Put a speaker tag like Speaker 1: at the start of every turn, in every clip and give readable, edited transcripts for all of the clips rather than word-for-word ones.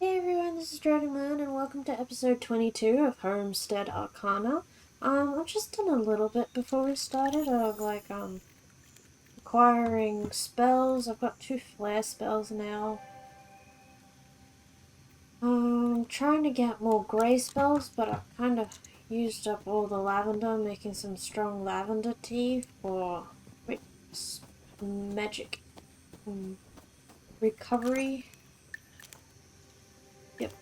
Speaker 1: Hey everyone, this is Dragon Moon and welcome to episode 22 of Homestead Arcana. I've just done a little bit before we started of acquiring spells. I've got 2 flare spells now. Trying to get more grey spells, but I've kind of used up all the lavender, making some strong lavender tea for magic recovery. Yep.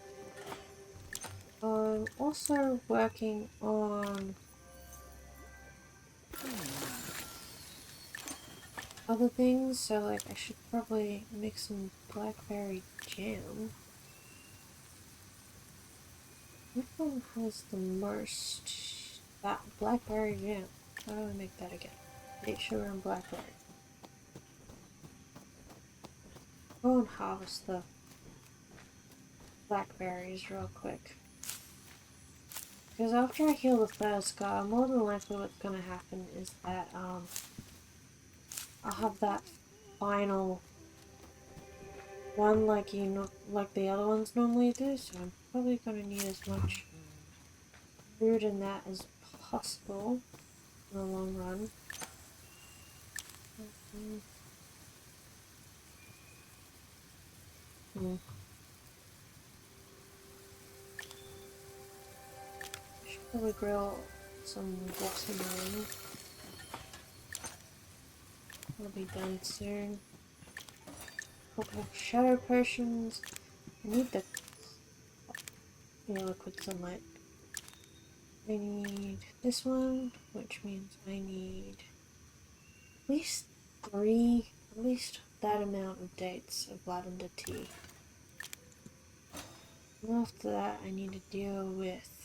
Speaker 1: I'm also working on other things, so like I should probably make some blackberry jam. Which one has the most? That blackberry jam. How do I make that again? Date sugar and blackberry. Go and harvest the blackberries real quick. Because after I heal the third scar, more than likely what's gonna happen is that I'll have that final one like like the other ones normally do, so I'm probably gonna need as much food in that as possible in the long run. Should probably grill some watermelon. I'll be done soon. Couple of shadow potions. I need the liquid sunlight. I need this one, which means I need at least that amount of dates of lavender tea. And after that, I need to deal with.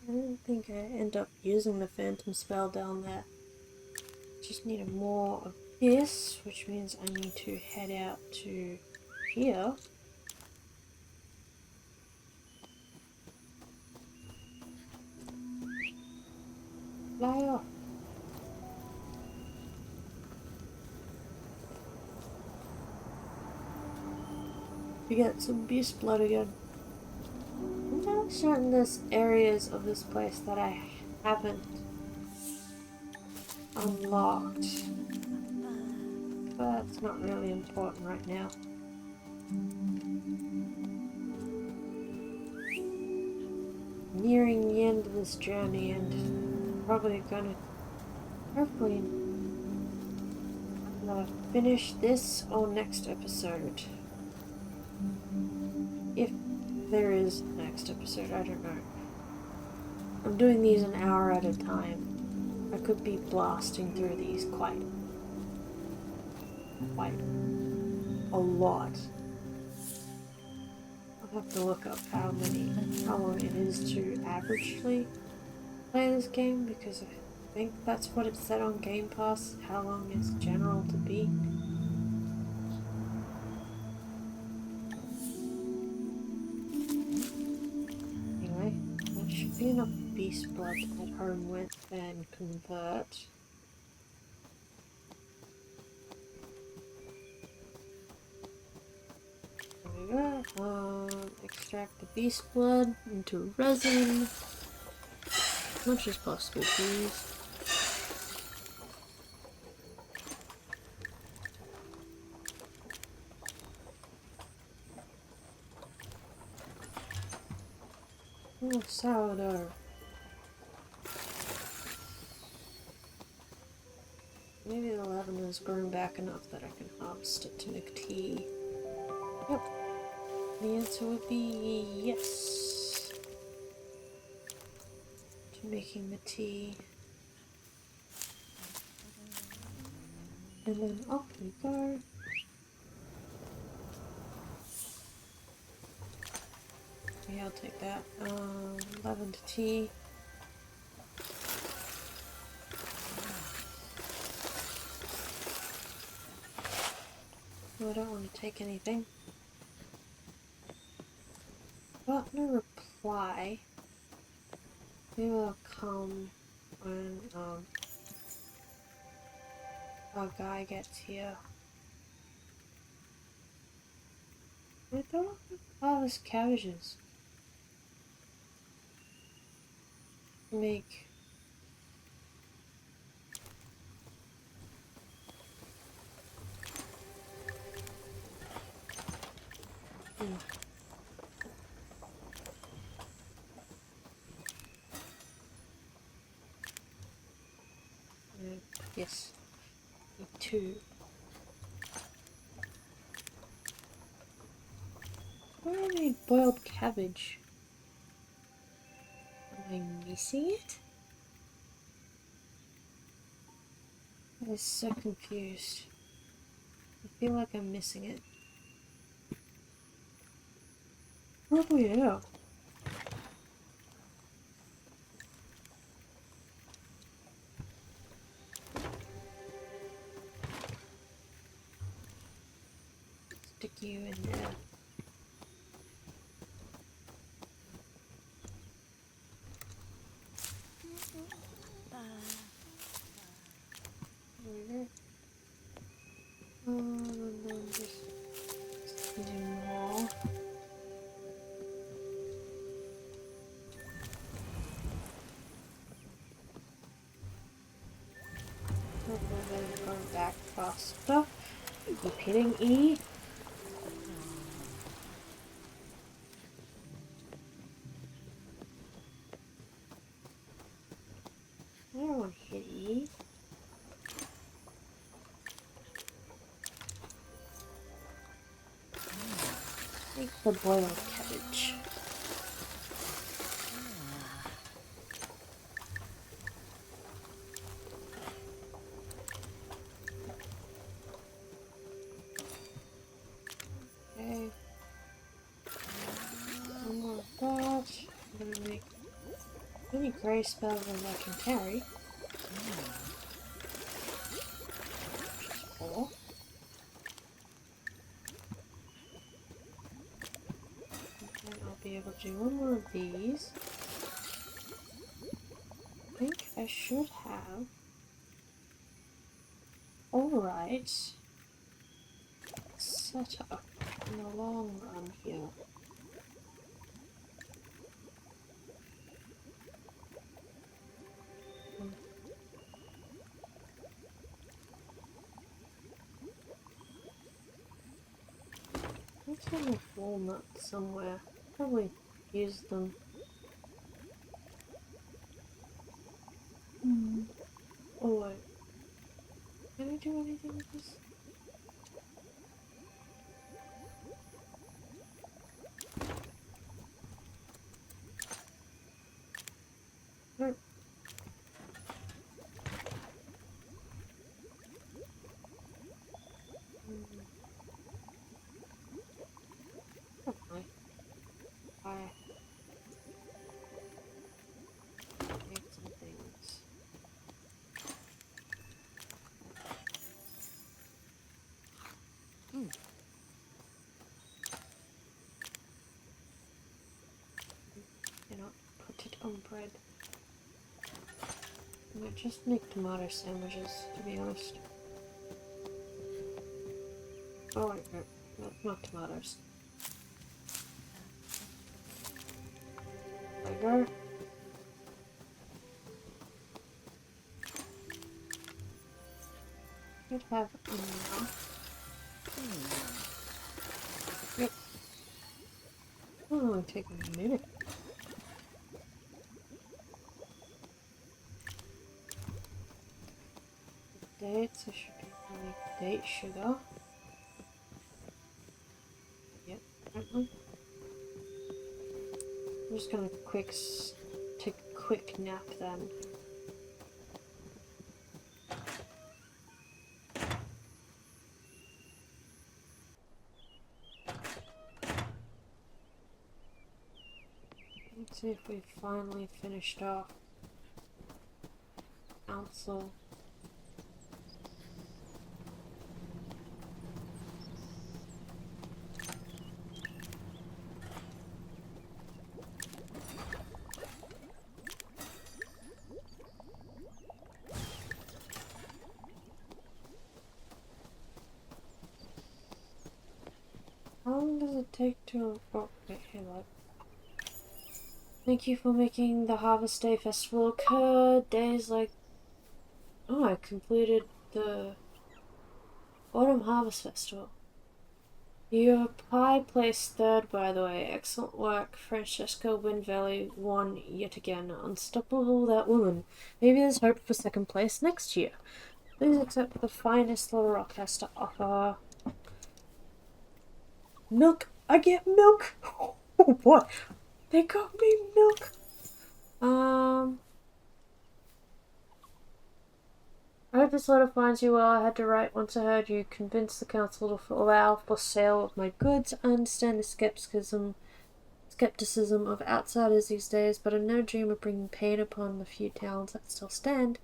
Speaker 1: I don't think I end up using the phantom spell down there. Just need more of this, which means I need to head out to here. Fly off. We get some beast blood again. I'm fairly certain there's areas of this place that I haven't unlocked. But it's not really important right now. Nearing the end of this journey and probably gonna hopefully finish this or next episode. If there is next episode, I don't know. I'm doing these an hour at a time. I could be blasting through these quite a lot. I'll have to look up how long it is to averagely play this game, because I think that's what it said on Game Pass, how long is general to be. Anyway, that should be enough beast blood to head home with and convert. There we go. Extract the beast blood into resin. As much as possible, please. Oh, sourdough. Maybe the lavender's grown back enough that I can harvest it to make tea. Yep. The answer would be yes to making the tea. And then off we go. Yeah, I'll take that. Lavender tea. Oh, I don't want to take anything. Got no reply. Maybe I'll come when our guy gets here. I thought I could harvest cabbages. Make... yes. Need 2. Where I made boiled cabbage? Am I missing it? I was so confused. I feel like I'm missing it. Probably yeah. Stick you in there. And then just do more. And then go back faster. Keep hitting E. I don't want to hit E. Take the boiled cabbage. Okay. One more of that. I'm gonna make as many grey spells as I can carry. Just 4. And I'll be able to do one more of these. I think I should have alright set up in the long run here. Let's have a walnut somewhere. Probably use them. Oh wait. Can I do anything with this? No. Okay. I need some things. Cannot put it on bread. I might just make tomato sandwiches, to be honest. Oh wait, no, not tomatoes. There we go. Should have enough. Yep. Oh, it'll take a minute. Dates, I should be make date sugar. Yep, that one. I'm just gonna take a quick nap then. Let's see if we finally finished off council. How long does it take to... Oh, wait, hey, look. Thank you for making the Harvest Day Festival occur. Days like... Oh, I completed the Autumn Harvest Festival. Your pie placed third, by the way. Excellent work. Francesca Winvelli won yet again. Unstoppable, that woman. Maybe there's hope for second place next year. Please accept the finest Little Rock has to offer. Milk! I get milk! What? They got me milk! I hope this letter finds you well. I had to write once I heard you convince the council to allow for sale of my goods. I understand the skepticism of outsiders these days, but I never dream of bringing pain upon the few towns that still stand.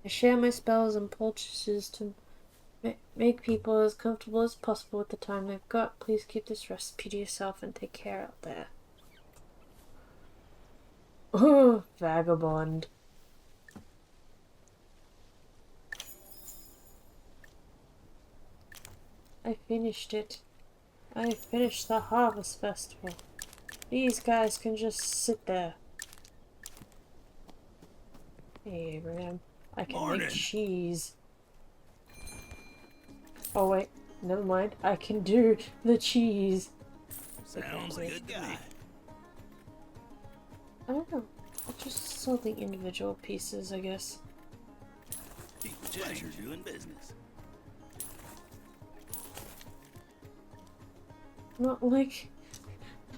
Speaker 1: I share my spells and poultices to make people as comfortable as possible with the time they've got. Please keep this recipe to yourself and take care out there. Oh, vagabond. I finished it. I finished the Harvest Festival. These guys can just sit there. Hey, Abraham. I can make cheese. Oh wait, never mind. I can do the cheese.
Speaker 2: Sounds good to me.
Speaker 1: I don't know. I'll just sell the individual pieces, I guess.
Speaker 2: Pleasure doing business.
Speaker 1: Not like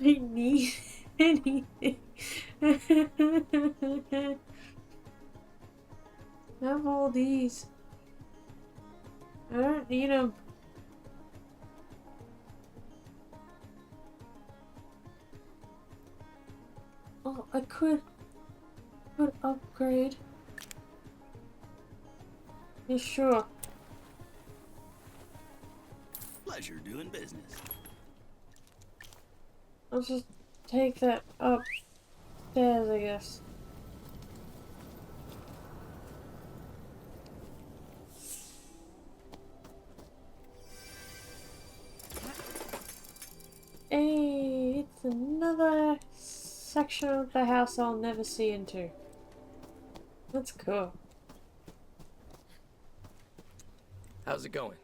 Speaker 1: I need anything. Have all these. I don't need them. Oh, I could upgrade. Yeah, sure.
Speaker 2: Pleasure doing business.
Speaker 1: I'll just take that upstairs, I guess. Hey, it's another section of the house I'll never see into. That's cool.
Speaker 3: How's it going?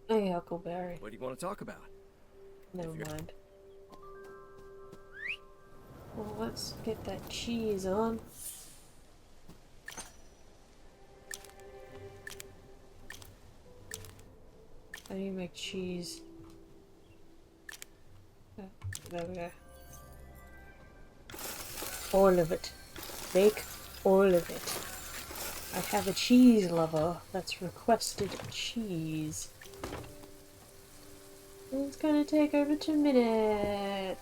Speaker 1: Hey, Huckleberry.
Speaker 3: What do you want to talk about?
Speaker 1: Never mind. Well, let's get that cheese on. How do you make cheese? Oh, there we go. All of it. Bake all of it. I have a cheese lover that's requested cheese. It's gonna take over 2 minutes.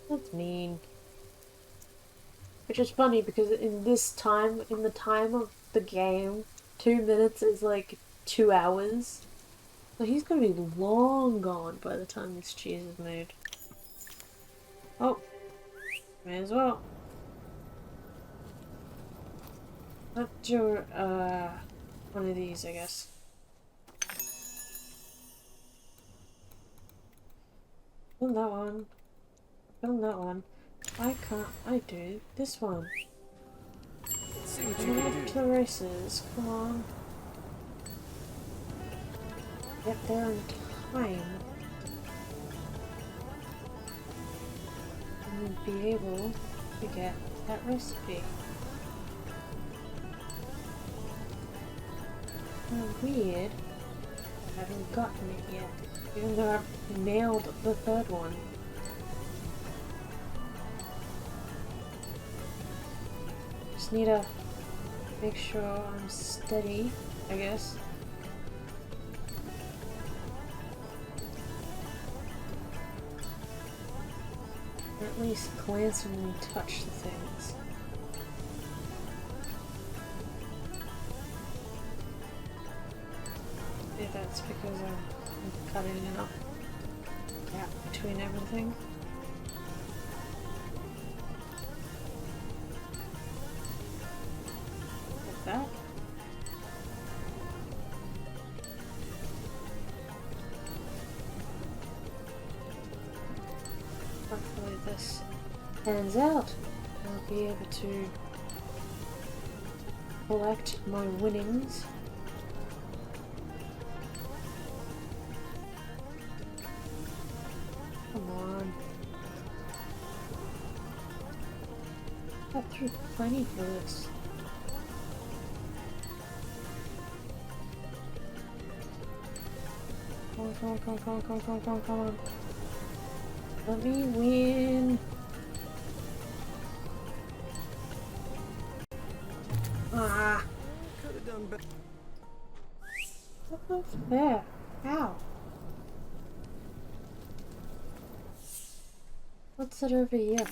Speaker 1: That's mean. Which is funny because in the time of the game, 2 minutes is like 2 hours. So he's gonna be long gone by the time this cheese is made. Oh, may as well. Let's do one of these, I guess. Fill that one. Fill that one. Why can't I do this one?
Speaker 3: Let's see what you
Speaker 1: Going
Speaker 3: can
Speaker 1: up
Speaker 3: do.
Speaker 1: to the races. Come on. Get there in time. And be able to get that recipe. Oh, weird. I haven't gotten it yet. Even though I've nailed the third one. Just need to make sure I'm steady, I guess. Or at least glancingly touch the things. Maybe that's because I'm cutting enough gap between everything. Like that. pans out, I'll be able to collect my winnings. Come on. Got through plenty for this. Come on. Let me win. Ah.
Speaker 3: Could have done better.
Speaker 1: What's not fair? How? What's it over here? That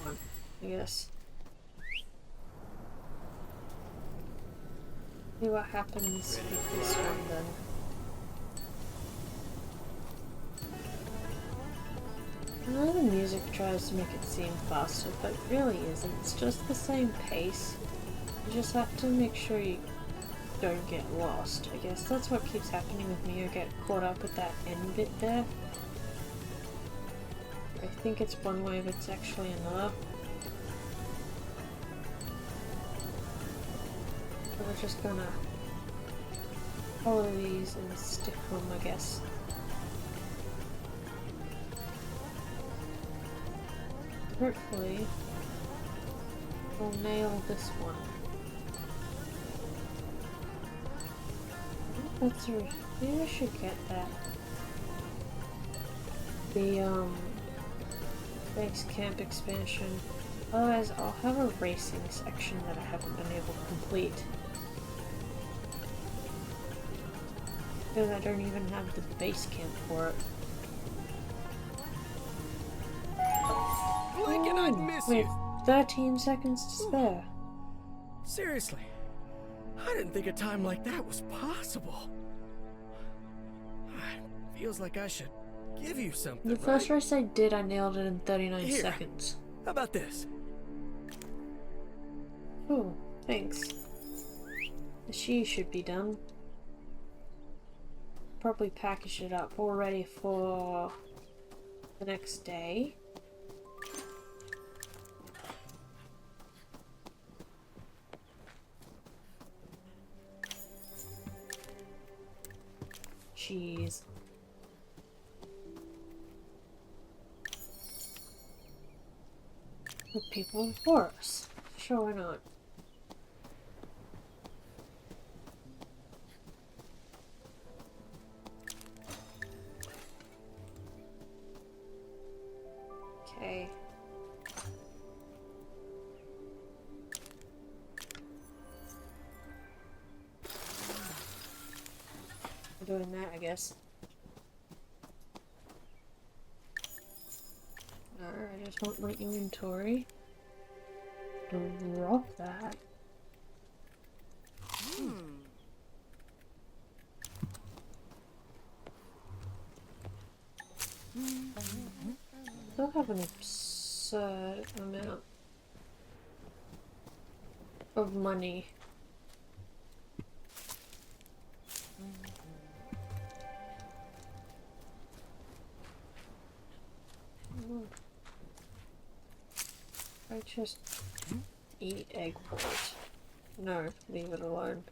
Speaker 1: one, I guess. See what happens with this one then. I know the music tries to make it seem faster, but it really isn't. It's just the same pace. You just have to make sure you don't get lost. I guess that's what keeps happening with me. I get caught up with that end bit there. I think it's one way, but it's actually another. So we're just gonna follow these and stick them, I guess. Hopefully, we'll nail this one. That's right. Maybe I should get that. The base camp expansion. Otherwise, I'll have a racing section that I haven't been able to complete. Because I don't even have the base camp for it.
Speaker 3: Blinking, I'd miss
Speaker 1: With
Speaker 3: you.
Speaker 1: 13 seconds to spare.
Speaker 3: Seriously, I didn't think a time like that was possible. Feels like I should give you something.
Speaker 1: The first
Speaker 3: right?
Speaker 1: race I did, I nailed it in 39
Speaker 3: Here.
Speaker 1: seconds.
Speaker 3: How about this?
Speaker 1: Oh, thanks. She should be done. Probably package it up all ready for the next day. Cheese. With people in the forest. Sure, why not? Okay. We're doing that, I guess. I just want my inventory. Drop that. Still have an absurd amount of money. I just eat egg white. No, leave it alone.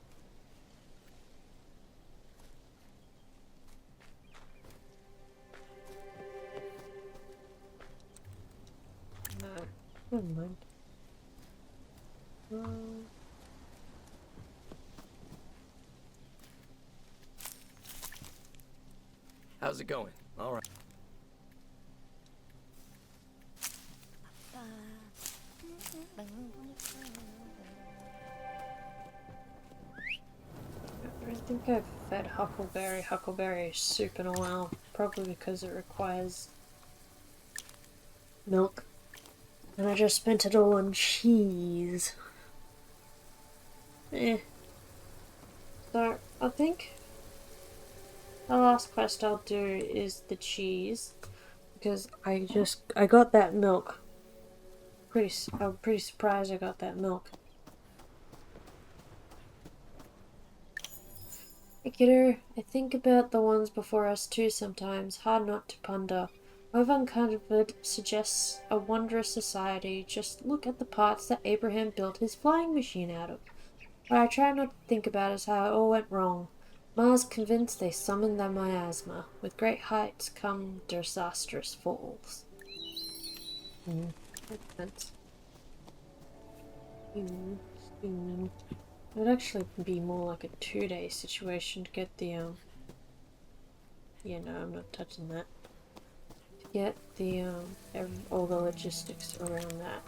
Speaker 1: No, never mind.
Speaker 3: How's it going? All right.
Speaker 1: I don't think I've fed Huckleberry soup in a while. Probably because it requires milk. And I just spent it all on cheese. So, I think the last quest I'll do is the cheese. Because I got that milk. I'm pretty surprised I got that milk. Hey kiddo, I think about the ones before us too sometimes. Hard not to ponder. I've uncovered suggests a wondrous society. Just look at the parts that Abraham built his flying machine out of. What I try not to think about is how it all went wrong. Mars convinced they summoned the miasma. With great heights come disastrous falls. Makes sense. It would actually be more like a 2-day situation to get the yeah, no, I'm not touching that. To get the all the logistics around that.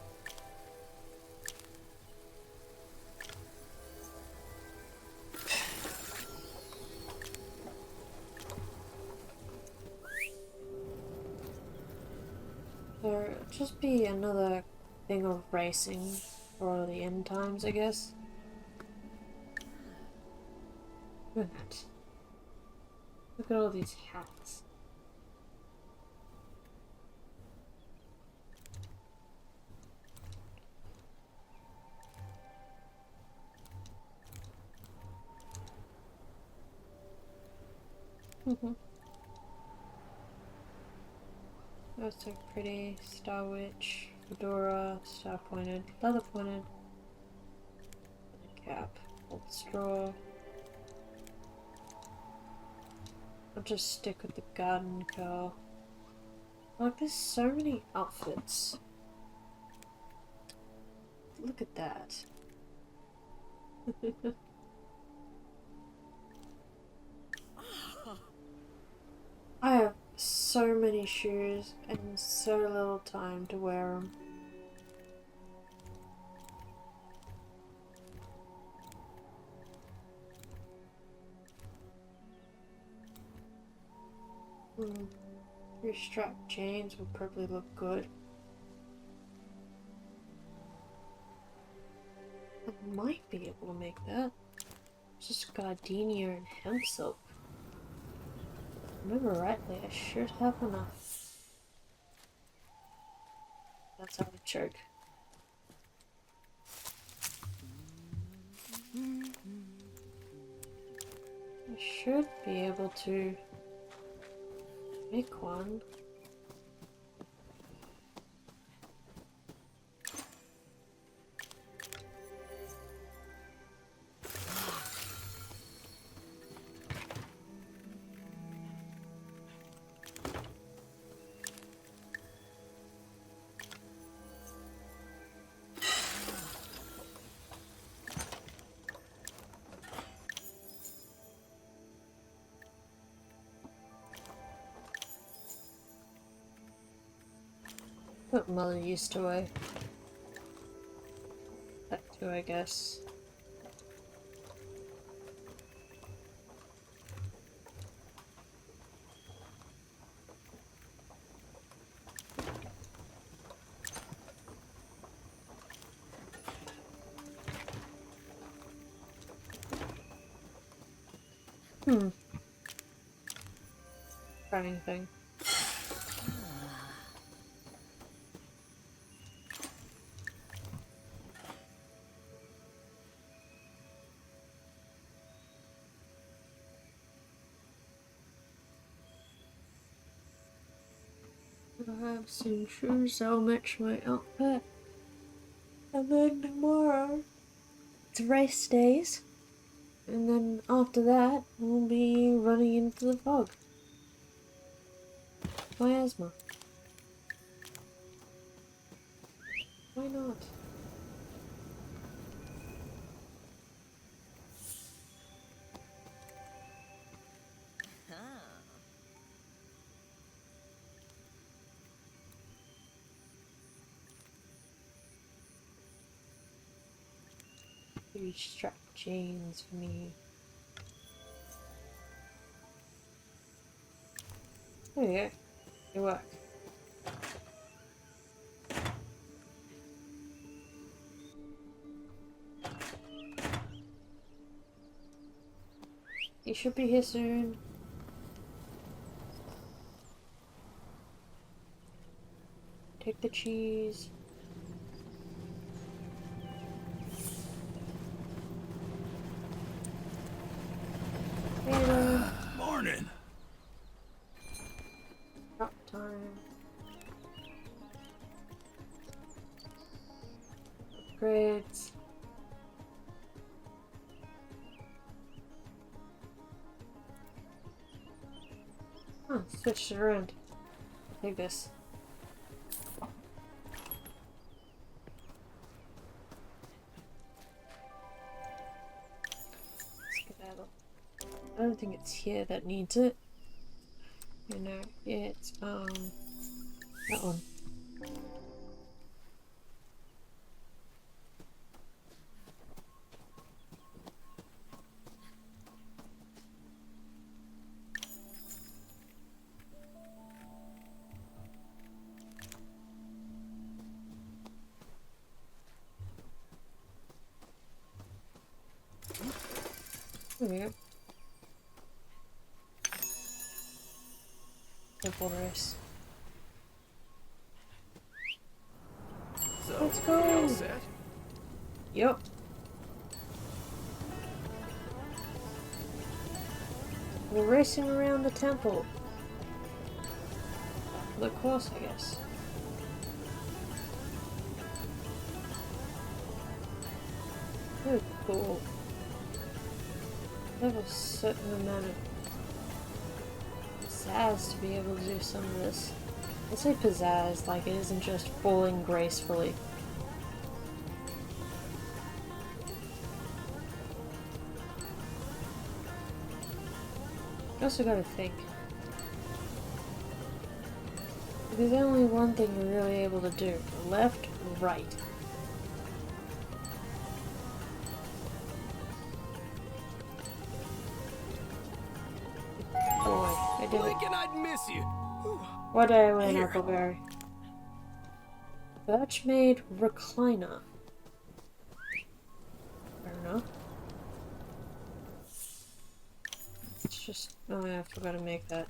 Speaker 1: So it'll just be another thing of racing for the end times, I guess. Look at that. Look at all these hats. That's so pretty. Star Witch, fedora, star pointed, leather pointed, cap, old straw. I'll just stick with the garden girl. Like, there's so many outfits. Look at that. I have so many shoes and so little time to wear them. Three-strap chains would probably look good. I might be able to make that. It's just gardenia and hemp silk. Remember rightly, I should have enough. That's how I choke. I should be able to make one. Put Mother used to away. That too, I guess. Try anything. I have some shoes that'll match my outfit. And then tomorrow, it's race days. And then after that, we'll be running into the fog. Miasma. Why not? Huge strap chains for me. There you go. Good work. You should be here soon. Take the cheese.
Speaker 2: Morning.
Speaker 1: Drop time. Oh, switched it around. Take this. Skedaddle. I don't think it's here that needs it. You know, it's that one. There we go. Simple race.
Speaker 3: So,
Speaker 1: Let's go.
Speaker 3: we all set?
Speaker 1: Yep. We're racing around the temple. The course, I guess. Oh, cool. I have a certain amount of pizzazz to be able to do some of this. I say pizzazz like it isn't just falling gracefully. I also gotta think. There's only one thing we're really able to do. Left, right. Boy, I did it.
Speaker 3: Blinking, I'd miss you. Whew.
Speaker 1: What day I win,
Speaker 3: Here.
Speaker 1: Appleberry? Birch made recliner. I don't know. It's just... oh yeah, I forgot to make that.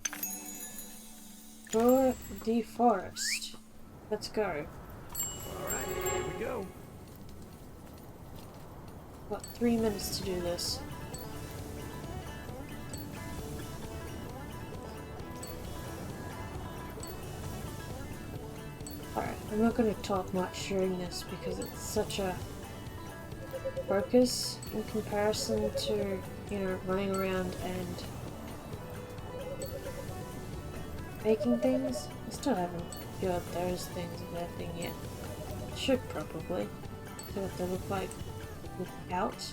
Speaker 1: For the forest. Let's go.
Speaker 3: Alright, here we go.
Speaker 1: Got 3 minutes to do this. Alright, I'm not going to talk much during this because it's such a focus in comparison to, you know, running around and making things. I still haven't built those things of that thing yet. Should probably. See what they look like without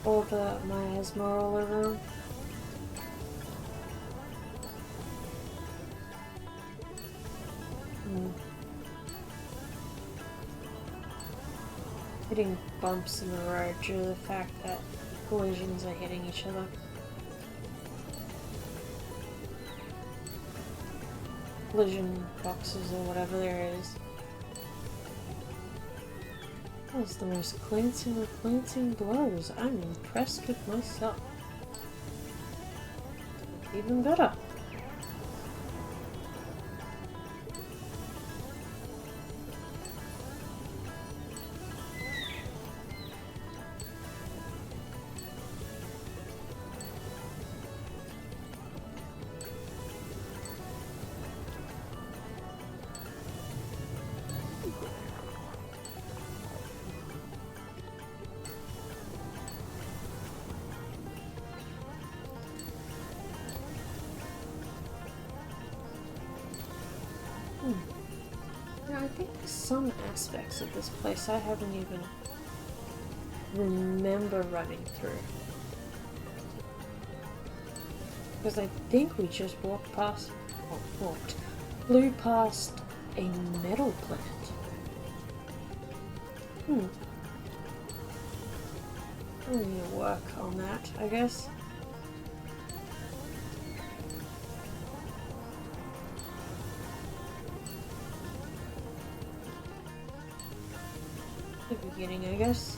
Speaker 1: all the miasma all around. Hitting bumps in the road due to the fact that collisions are hitting each other. Collision boxes or whatever there is. That was the most glancing of glancing blows. I'm impressed with myself. Even better. Yeah, I think some aspects of this place I haven't even remember running through. Because I think we just flew past a metal plant. I need to work on that, I guess. The beginning, I guess.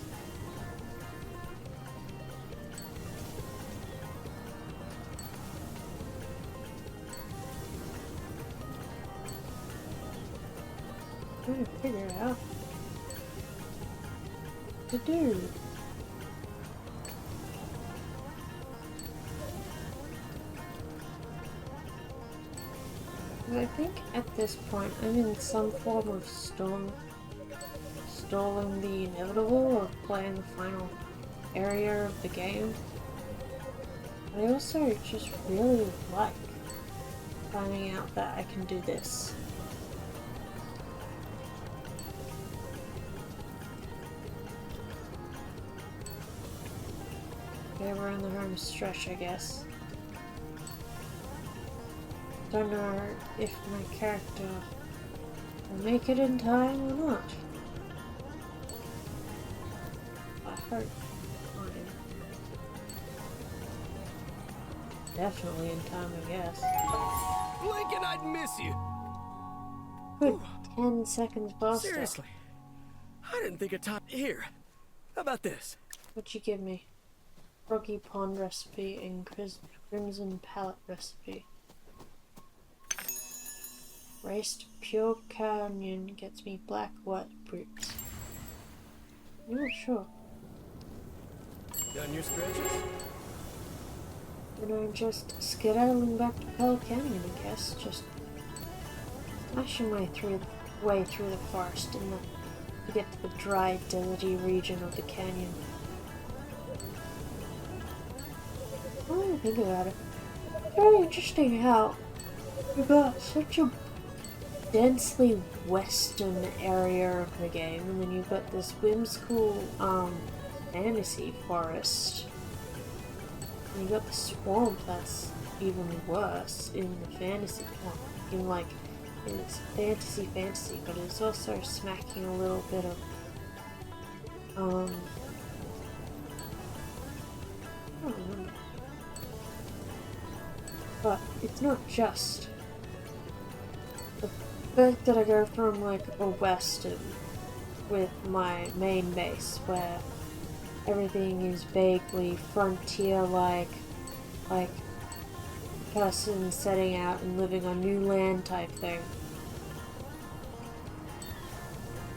Speaker 1: Trying to figure out what to do. I think at this point I'm in some form of stalling the inevitable or playing the final area of the game. But I also just really like finding out that I can do this. Okay, we're on the home stretch, I guess. Don't know if my character will make it in time or not. I hope I am. Definitely in time, I guess.
Speaker 3: Blink and I'd miss you.
Speaker 1: Good 10 seconds faster.
Speaker 3: Seriously, I didn't think of time. Here, how about this?
Speaker 1: What'd you give me? Rocky Pond recipe and Crimson Palette recipe. Raced Pure Canyon gets me black white brutes. I'm not sure.
Speaker 3: Done your stretches?
Speaker 1: And I'm just skedaddling back to Pearl Canyon, I guess. Just smashing my way through the forest to get to the dry, deserty region of the canyon. I don't think about it. It's very interesting how we've got such a densely western area of the game, and then you've got this whimsical fantasy forest. And you've got the swamp that's even worse in the fantasy one. In like, it's fantasy, but it's also smacking a little bit of I don't remember. But it's not just the fact that I go from like a western with my main base where everything is vaguely frontier-like, like person setting out and living on new land type thing.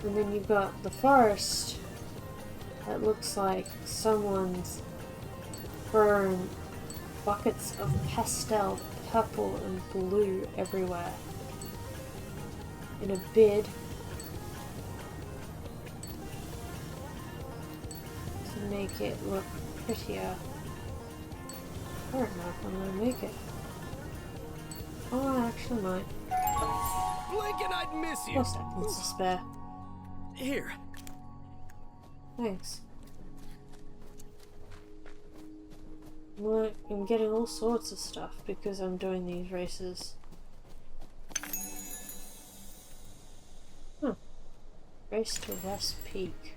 Speaker 1: And then you've got the forest that looks like someone's thrown buckets of pastel purple and blue everywhere in a bid to make it look prettier. I don't know if I'm gonna make it. Oh, I actually might.
Speaker 3: Blink and I'd miss you.
Speaker 1: 4 seconds to spare.
Speaker 3: Here.
Speaker 1: Thanks. Look, I'm getting all sorts of stuff because I'm doing these races. Huh. Race to West Peak.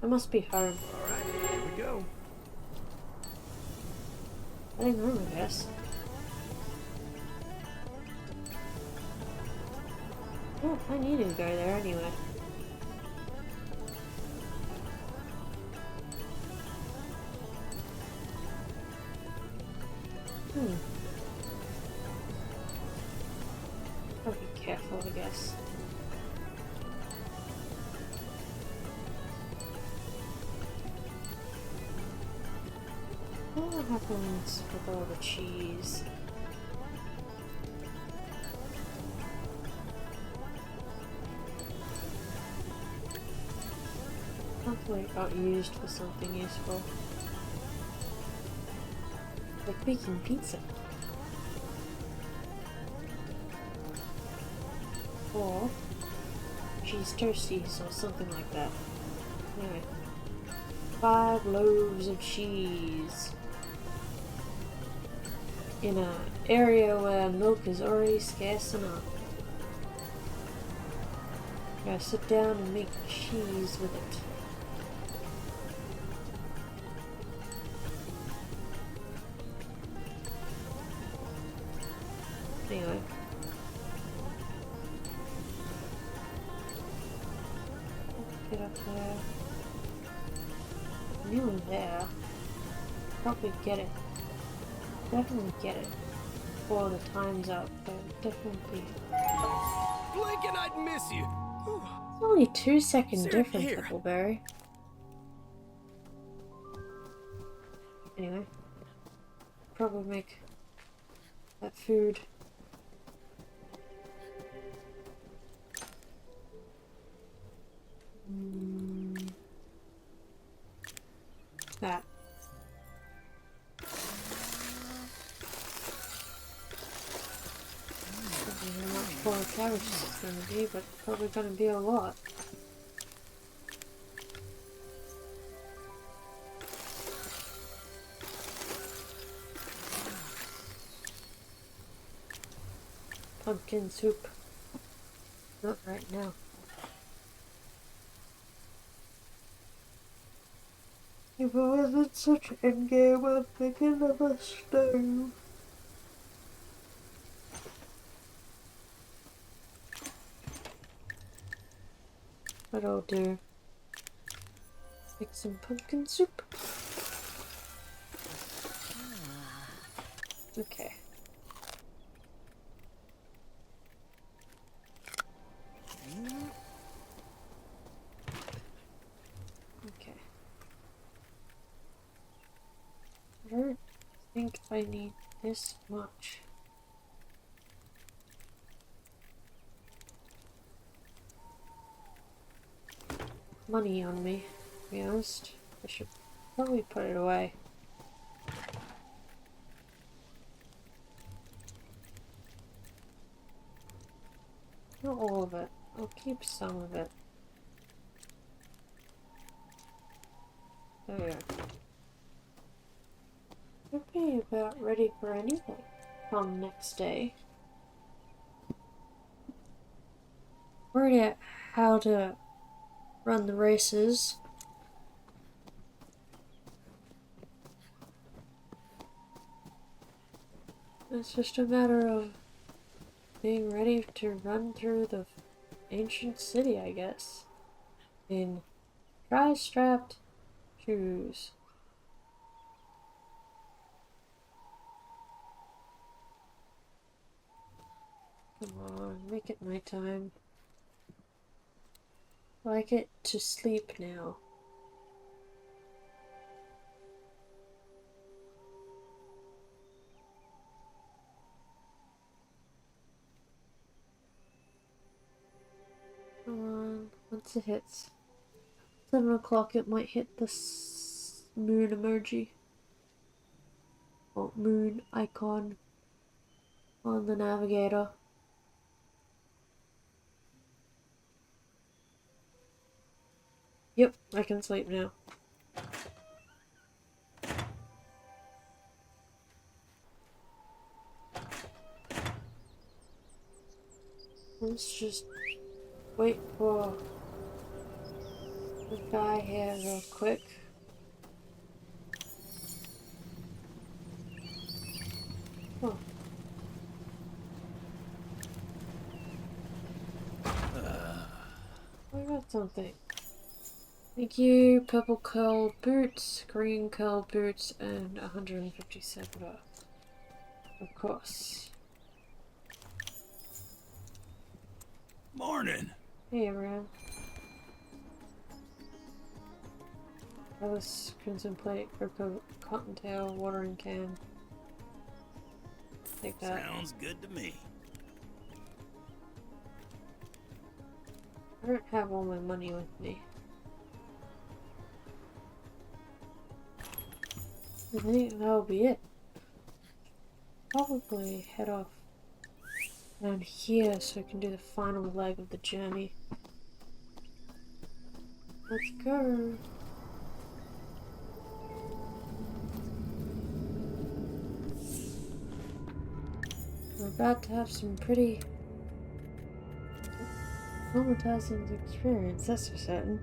Speaker 1: I must be home.
Speaker 3: Alright, here we go.
Speaker 1: Heading home, I guess. Oh, I needed to go there anyway. Gotta be careful, I guess. What happens with all the cheese? Hopefully it got used for something useful. Like baking pizza. Or cheese toasties or something like that. Anyway. 5 loaves of cheese. In an area where milk is already scarce enough. Gotta sit down and make cheese with it. Anyway. Get up there. Nearly there. Probably get it. Definitely get it. Before the time's up, but definitely.
Speaker 3: Blink and I'd miss you.
Speaker 1: It's only 2-second difference,
Speaker 3: here.
Speaker 1: Huckleberry. Anyway. Probably make that food. That. cabbages it's gonna be, but probably gonna be a lot. Pumpkin soup. Not right now. If I wasn't such an endgame, I'd make another stove. But I'll do. Make some pumpkin soup. Okay. Okay. I don't think I need this much. Money on me, to be honest. I should probably put it away. Not all of it. I'll keep some of it. There we go. Should be about ready for anything come next day. Worried out how to run the races. It's just a matter of being ready to run through the ancient city, I guess. In dry-strapped shoes. Come on, make it my time. I get to sleep now. Come on, once it hits 7 o'clock, it might hit the moon emoji. Or moon icon on the navigator. Yep, I can sleep now. Let's just wait for the guy here real quick. Oh. I got something. Thank you, purple curl boots, green curl boots, and 150 silver. Of course.
Speaker 2: Morning.
Speaker 1: Hey everyone. Alice Crimson Plate, purple cottontail, watering can. Take that.
Speaker 2: Sounds good to me.
Speaker 1: I don't have all my money with me. I think that'll be it. Probably head off down here so I can do the final leg of the journey. Let's go. We're about to have some pretty traumatizing experience, that's for certain.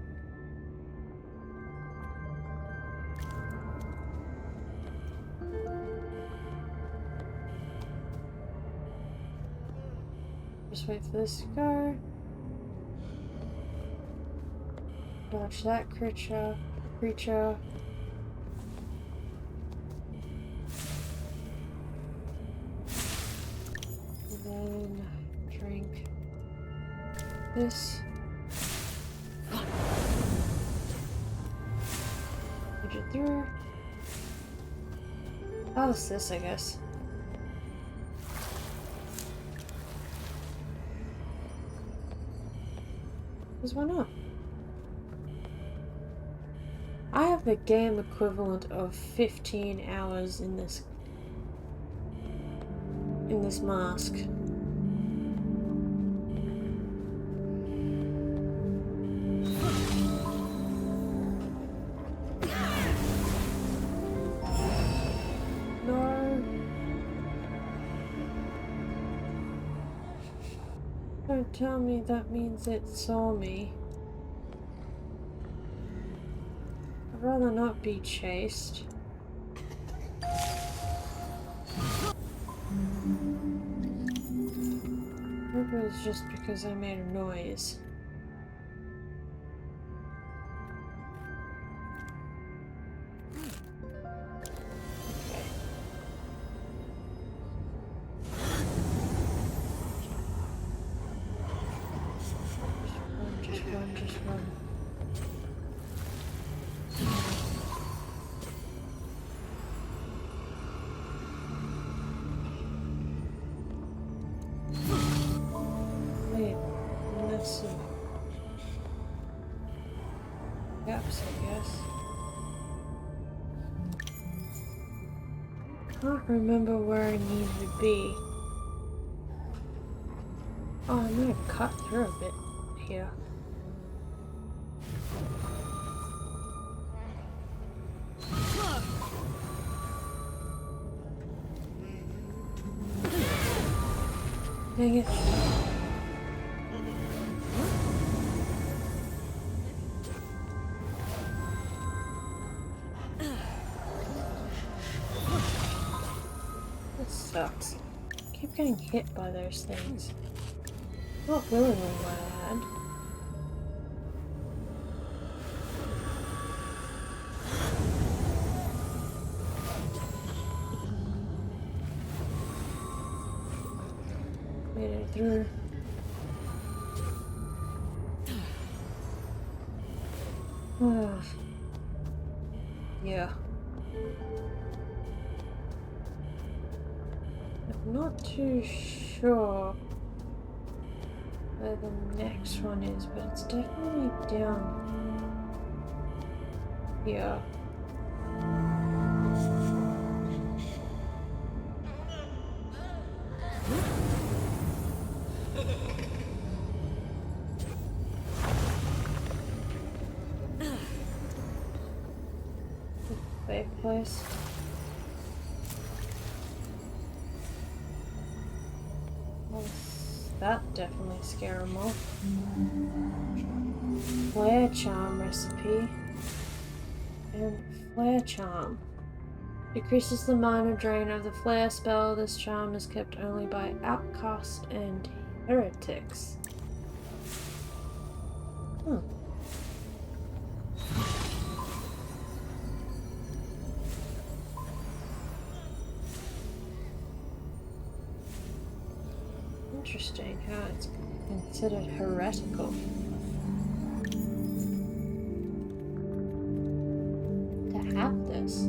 Speaker 1: Just wait for this to go. Dodge that creature. And then drink this. Push it through. Oh, it's this, I guess. Because why not? I have the game equivalent of 15 hours in this mask. Don't tell me that means it saw me. I'd rather not be chased. Hope it was just because I made a noise. Just run. Wait, there's some gaps, I guess. Can't remember where I need to be. Oh, I might have cut through a bit here. Dang it. This sucks. I keep getting hit by those things. Not willingly, might I add. Made it through. Yeah. I'm not too sure where the next one is, but it's definitely down here. Safe place. Well, that definitely scare them off. Flare charm recipe. And flare charm. Decreases the mana drain of the flare spell. This charm is kept only by outcasts and heretics. Interesting how it's considered heretical. To have this.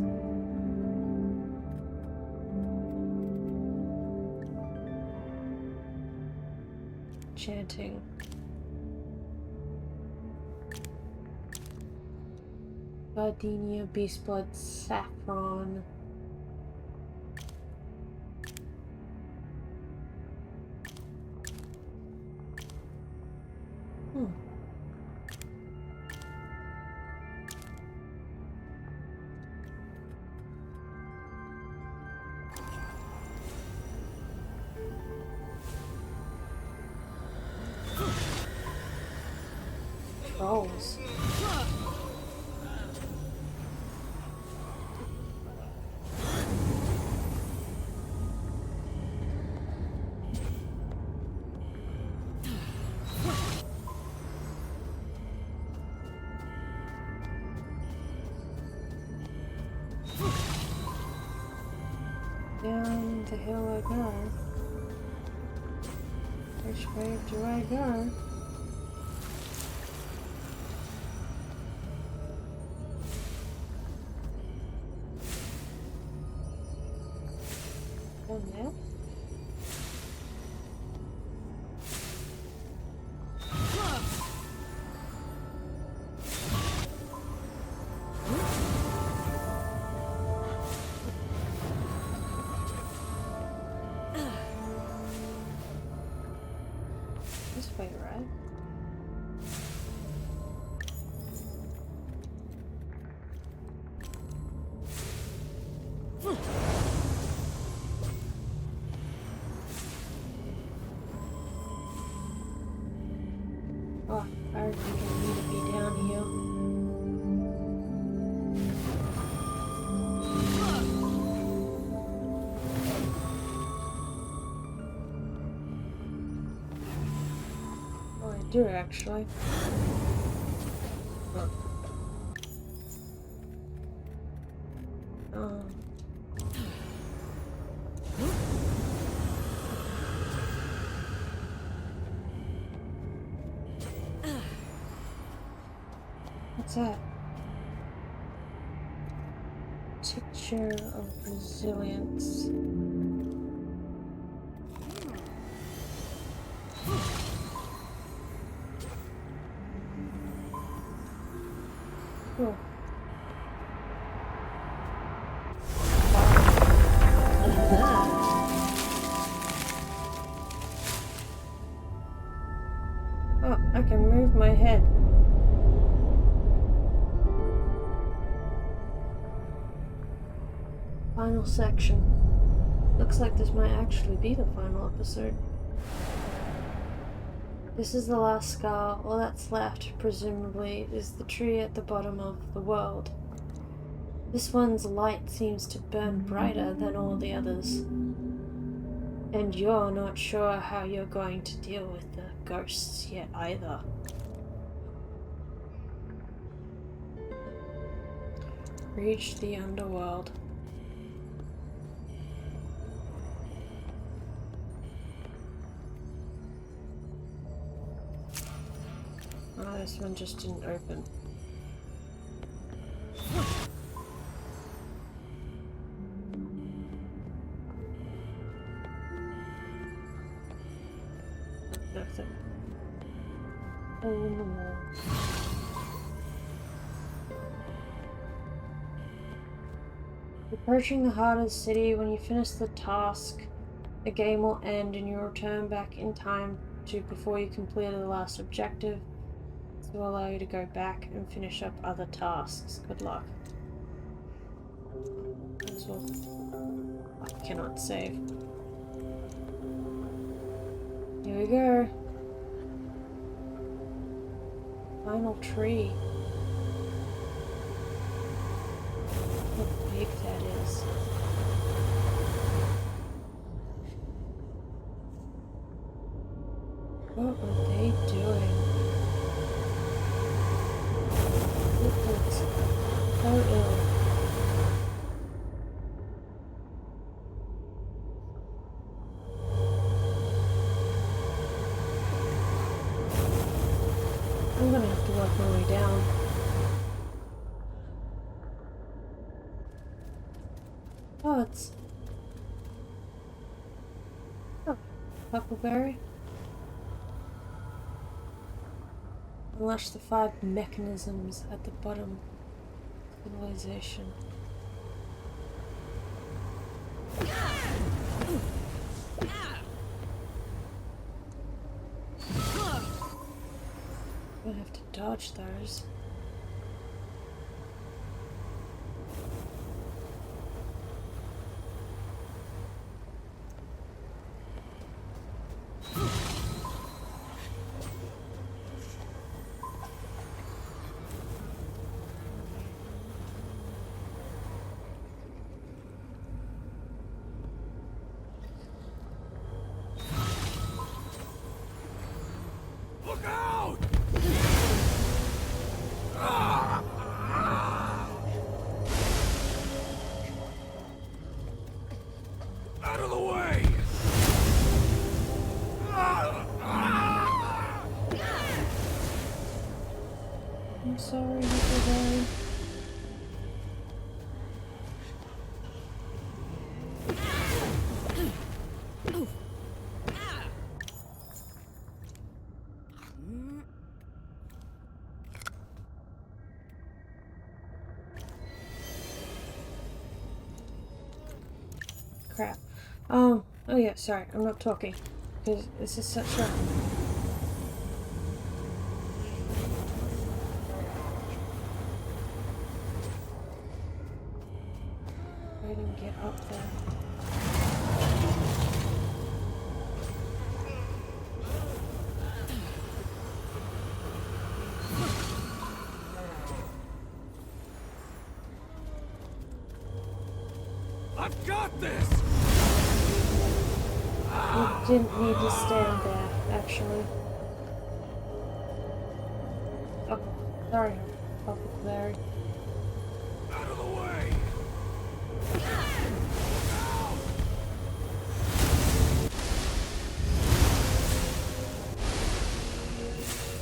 Speaker 1: Chanting. Gardenia, Beastblood, Saffron. Trolls. Down the hill I go. Which way do I go? Down there? This way, right? do actually. What's that? Picture of resilience. Cool. Oh, I can move my head. Final section. Looks like this might actually be the final episode. This is the last scar. All that's left, presumably, is the tree at the bottom of the world. This one's light seems to burn brighter than all the others. And you're not sure how you're going to deal with the ghosts yet either. Reach the underworld. Oh, this one just didn't open. Nothing. Oh no. Approaching the heart of the city, when you finish the task, the game will end and you'll return back in time to before you completed the last objective. This will allow you to go back and finish up other tasks. Good luck. I cannot save. Here we go. Final tree. Look how big that is. What were they doing? It looks so ill. I'm gonna have to work my way down. Oh, it's... Oh, huckleberry. Unleash the 5 mechanisms at the bottom. Civilization. I'm gonna have to dodge those.
Speaker 3: Look out! Out of the way!
Speaker 1: I'm sorry, huckleberry. Crap. Oh yeah, sorry, I'm not talking. Because this is such a... I didn't get up there.
Speaker 3: I've got this!
Speaker 1: You didn't need to stand there, actually. Sorry, Huckleberry.
Speaker 3: Out of the way!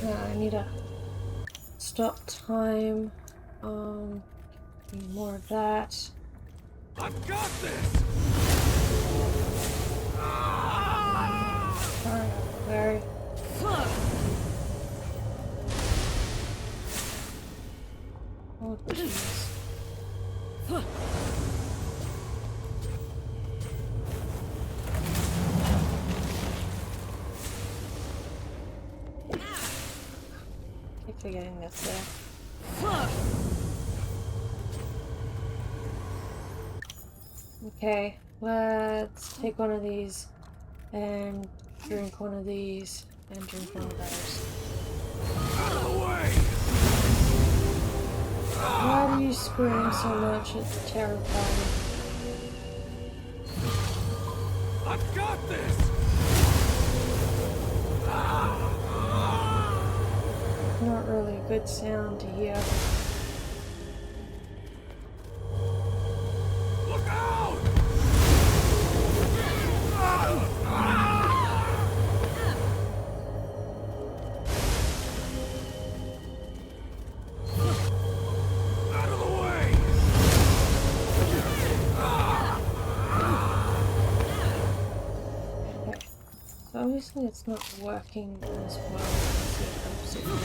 Speaker 1: I need a stop time. Need more of that.
Speaker 3: I've got this!
Speaker 1: Sorry, Huckleberry. Oh, jeez. Keep forgetting that's there. Okay, let's take one of these and drink one of these and drink one of those.
Speaker 3: Out of the way!
Speaker 1: Why do you scream so much? It's terrifying.
Speaker 3: I've got this!
Speaker 1: Not really a good sound to hear.
Speaker 3: Look out! Out of the way!
Speaker 1: Okay. So obviously it's not working as well as it hopes it would.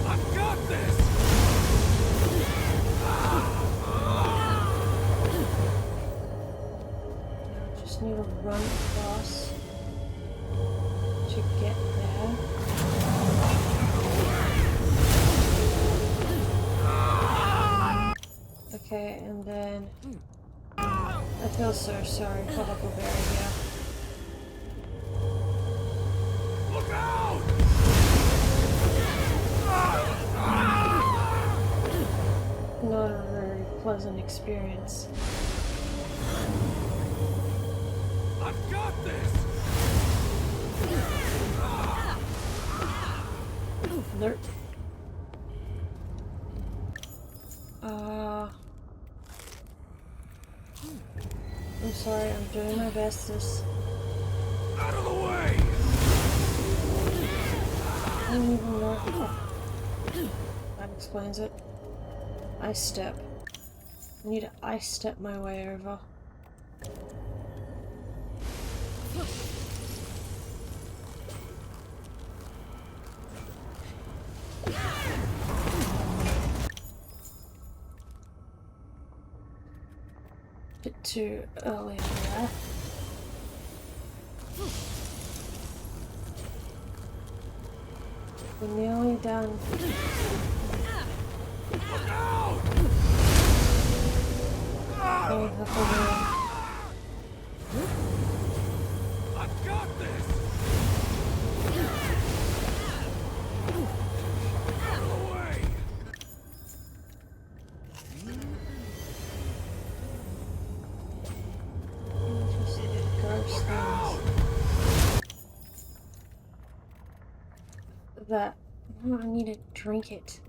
Speaker 3: I've got this!
Speaker 1: Now I just need to run across to get there. Okay, and then I feel so sorry for Huckleberry here.
Speaker 3: Look out!
Speaker 1: Not a very pleasant experience.
Speaker 3: I've got this!
Speaker 1: Alert. I'm sorry, I'm doing my bestest.
Speaker 3: Out of the way!
Speaker 1: I don't even know. Oh, that explains it. Ice step. I need to ice step my way over. Bit too early for that. We're nearly done.
Speaker 3: Look out!
Speaker 1: Oh, Huckleberry.
Speaker 3: I've got this! Out of the way!
Speaker 1: Just gross things. That. Oh, I need to drink it.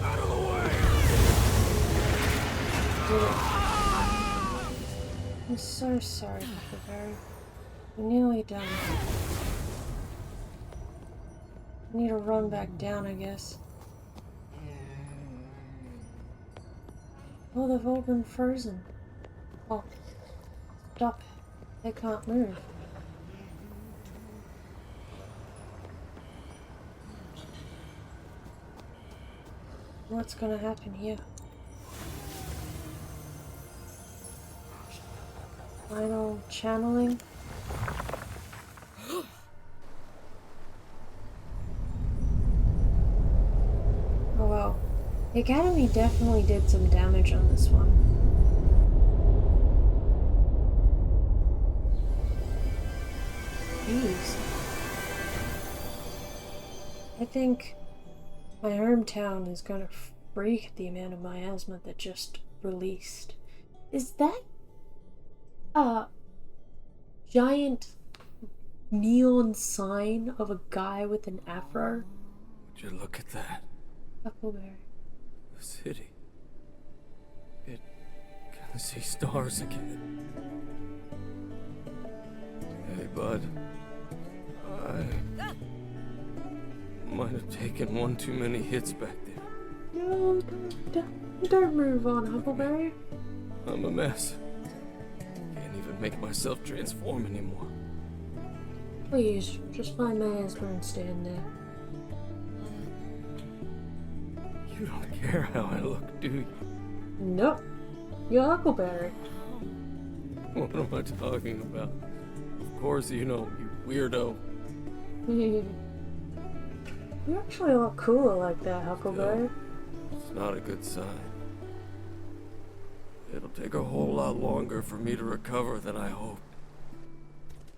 Speaker 3: Out of the way!
Speaker 1: Did it. I'm so sorry, Huckleberry. We're nearly done. I need to run back down, I guess. Oh, they've all been frozen. Oh, stop. They can't move. What's gonna happen here? Final channeling. Oh well. The Academy definitely did some damage on this one. Jeez. I think my hometown is gonna break the amount of miasma that just released. Is that a giant neon sign of a guy with an afro?
Speaker 3: Would you look at that?
Speaker 1: Huckleberry.
Speaker 3: The city. It can see stars again. Hey, bud. I might have taken one too many hits back there.
Speaker 1: No, don't move on, Huckleberry.
Speaker 3: I'm a mess. Can't even make myself transform anymore.
Speaker 1: Please, just find miasma and stand there.
Speaker 3: You don't care how I look, do you?
Speaker 1: Nope. You're Huckleberry.
Speaker 3: What am I talking about? Of course, you know, you weirdo.
Speaker 1: You're actually a lot cooler like that, Huckleberry.
Speaker 3: It's not a good sign. It'll take a whole lot longer for me to recover than I hoped.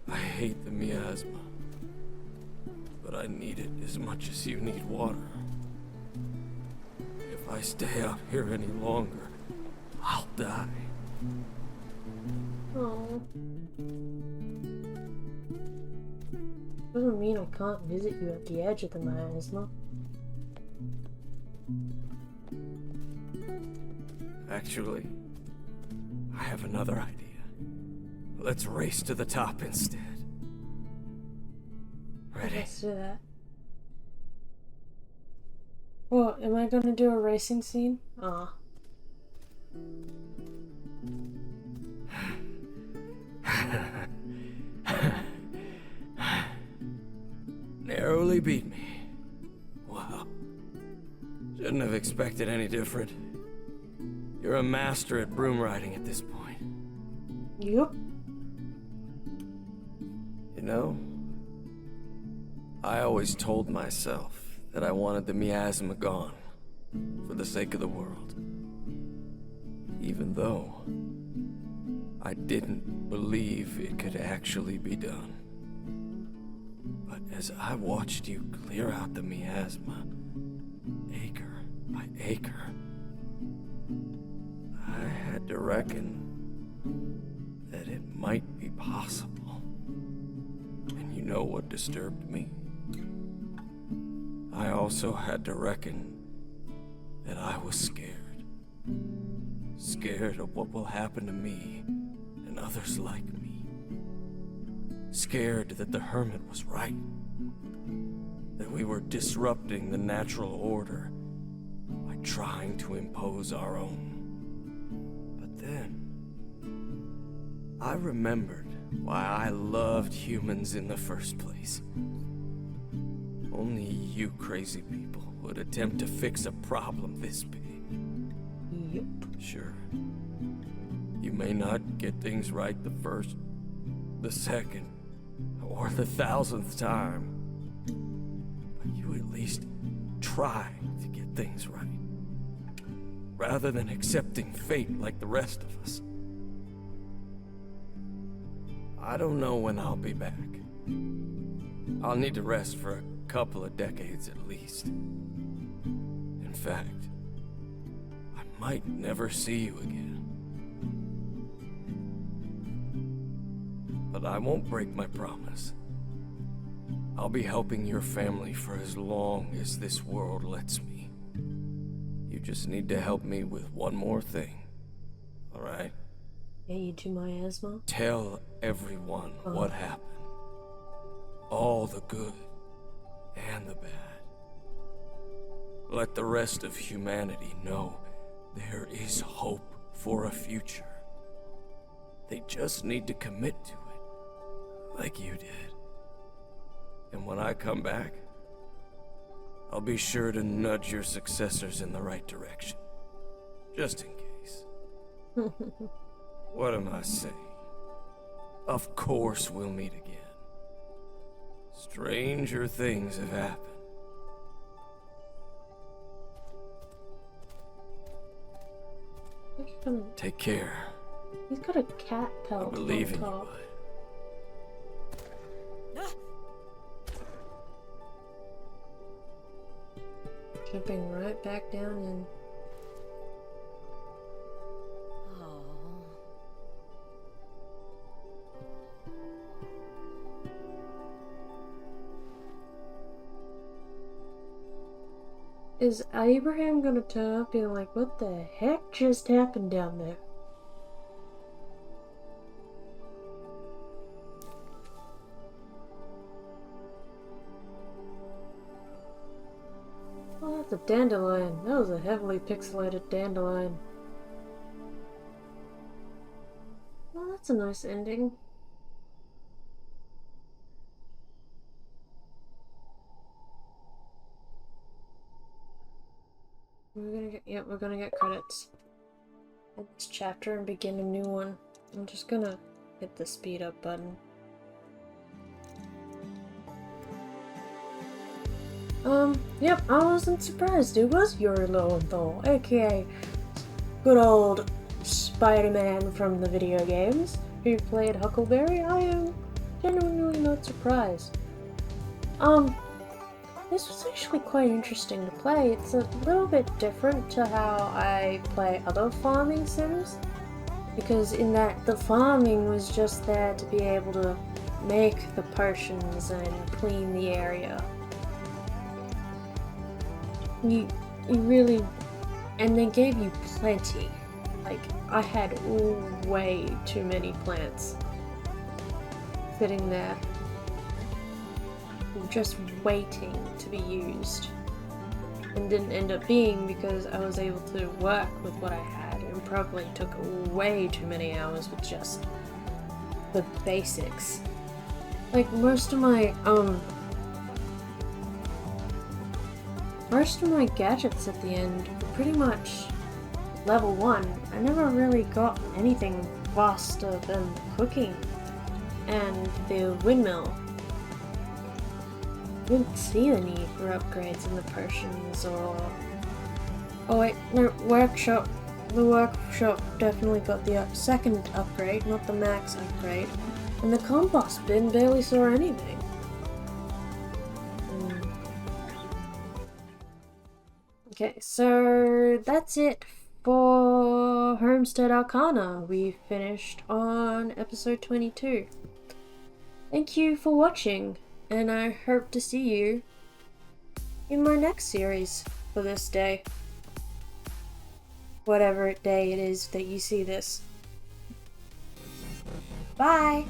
Speaker 3: I hate the miasma, but I need it as much as you need water. If I stay out here any longer, I'll die.
Speaker 1: Oh. Doesn't mean I can't visit you at the edge of the miasma.
Speaker 3: Actually, I have another idea. Let's race to the top instead. Ready?
Speaker 1: Let's do that. Well, am I gonna do a racing scene? Aw.
Speaker 3: Narrowly beat me. Wow. Shouldn't have expected any different. You're a master at broom riding at this point.
Speaker 1: Yup.
Speaker 3: You know, I always told myself that I wanted the miasma gone for the sake of the world. Even though I didn't believe it could actually be done. But as I watched you clear out the miasma, acre by acre, I had to reckon that it might be possible. And you know what disturbed me? I also had to reckon that I was scared. Scared of what will happen to me and others like me. Scared that the hermit was right. That we were disrupting the natural order by trying to impose our own. But then, I remembered why I loved humans in the first place. Only you crazy people would attempt to fix a problem this big.
Speaker 1: Yup.
Speaker 3: Sure. You may not get things right the first, the second, or the 1000th time. But you at least try to get things right. Rather than accepting fate like the rest of us. I don't know when I'll be back. I'll need to rest for a couple of decades at least. In fact, I might never see you again. But I won't break my promise. I'll be helping your family for as long as this world lets me. You just need to help me with one more thing. All right?
Speaker 1: Yeah, you do miasma?
Speaker 3: Tell everyone what happened. All the good and the bad. Let the rest of humanity know there is hope for a future. They just need to commit to it, like you did. And when I come back, I'll be sure to nudge your successors in the right direction. Just in case. What am I saying? Of course we'll meet again. Stranger things have happened. Take care.
Speaker 1: He's got a cat
Speaker 3: I
Speaker 1: pelt
Speaker 3: believe
Speaker 1: on
Speaker 3: in you,
Speaker 1: top.
Speaker 3: bud.
Speaker 1: Jumping right back down in. Is Abraham gonna turn up being like, what the heck just happened down there? Oh, that's a dandelion. That was a heavily pixelated dandelion. Well, that's a nice ending. We're gonna get credits. End this chapter and begin a new one. I'm just gonna hit the speed up button. Yep, I wasn't surprised. It was Yuri Lowenthal, aka good old Spider-Man from the video games, who played Huckleberry. I am genuinely not surprised. This was actually quite interesting to play. It's a little bit different to how I play other farming sims, because in that the farming was just there to be able to make the potions and clean the area. You really, and they gave you plenty. Like, I had way too many plants sitting there, just waiting to be used, and didn't end up being because I was able to work with what I had, and probably took way too many hours with just the basics. Like, most of my gadgets at the end were pretty much level 1. I never really got anything faster than cooking and the windmill. I didn't see the need for upgrades in the potions or... Oh wait, no, workshop. The workshop definitely got the second upgrade, not the max upgrade. And the compost bin barely saw anything. Okay, so that's it for Homestead Arcana. We finished on episode 22. Thank you for watching, and I hope to see you in my next series for this day. Whatever day it is that you see this. Bye!